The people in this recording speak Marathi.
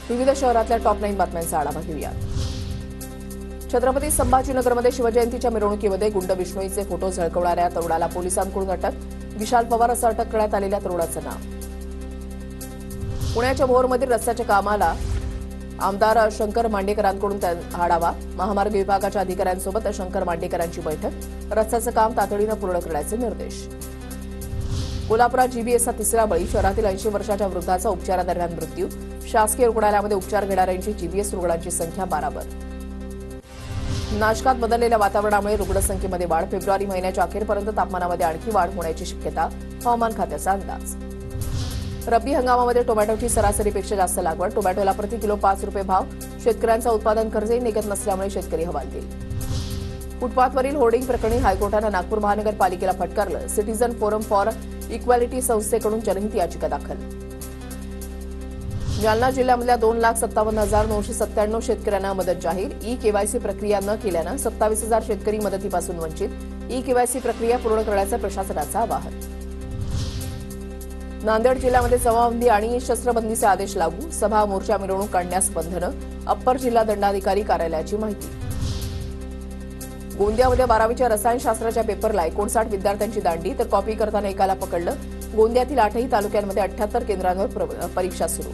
विविध शहरातल्या टॉप 9 बातम्यांचा आढावा घेऊया। छत्रपती संभाजीनगरमध्ये शिवजयंतीच्या मिरवणुकीमध्ये गुंड बिश्नोईचे फोटो झळकवणाऱ्या तरुणाला पोलिसांकडून अटक। विशाल पवार असं अटक करण्यात आलेल्या तरुणाचं नाव। पुण्याच्या भोरमधील रस्त्याच्या कामाला आमदार शंकर मांडेकरांकडून आढावा। महामार्ग विभागाच्या अधिकाऱ्यांसोबत शंकर मांडेकरांची बैठक। रस्त्याचं काम तातडीनं पूर्ण करण्याचे निर्देश। कोल्हापुरात जीबीएसचा तिसरा बळी। शहरातील 80 वर्षाच्या वृद्धाचा उपचारादरम्यान मृत्यू। शासकीय रुग्णालयामध्ये उपचार घेणाऱ्यांची जीबीएस रुग्णांची संख्या 12वर। नाशकात बदललेल्या वातावरणामुळे रुग्णसंख्येमध्ये वाढ। फेब्रुवारी महिन्याच्या अखेरपर्यंत तापमानामध्ये आणखी वाढ होण्याची शक्यता। हवामान खात्याचा अंदाज। रब्बी हंगामामध्ये टोमॅटोची सरासरीपेक्षा जास्त लागवड। टोमॅटोला प्रति किलो 5 रुपये भाव। शेतकऱ्यांचा उत्पादन खर्चही निघत नसल्यामुळे शेतकरी हवालदिल। फुटपाथवरील होर्डिंग प्रकरणी हायकोर्टानं नागपूर महानगरपालिकेला फटकारलं। सिटीझन फोरम फॉर इक्वॅलिटी संस्थेकडून जनहित याचिका दाखल। जालना जिल्ह्यामधल्या 2,57,997 शेतकऱ्यांना मदत जाहीर। ई-केवायसी प्रक्रिया न केल्यानं 27,000 शेतकरी मदतीपासून वंचित। ई-केवायसी प्रक्रिया पूर्ण करण्याचं प्रशासनाचं आवाहन। नांदेड जिल्ह्यामध्ये जमावबंदी आणि शस्त्रबंदीचे आदेश लागू। सभा मोर्चा मिरवणूक काढण्यास बंधनं। अप्पर जिल्हा दंडाधिकारी कार्यालयाची माहिती। गोंदियामध्ये 12वीच्या रसायनशास्त्राच्या पेपरला 59 विद्यार्थ्यांची दांडी, तर कॉपी करताना एकाला पकडलं। गोंदियातील 8ही तालुक्यांमध्ये 78 केंद्रांवर परीक्षा सुरू।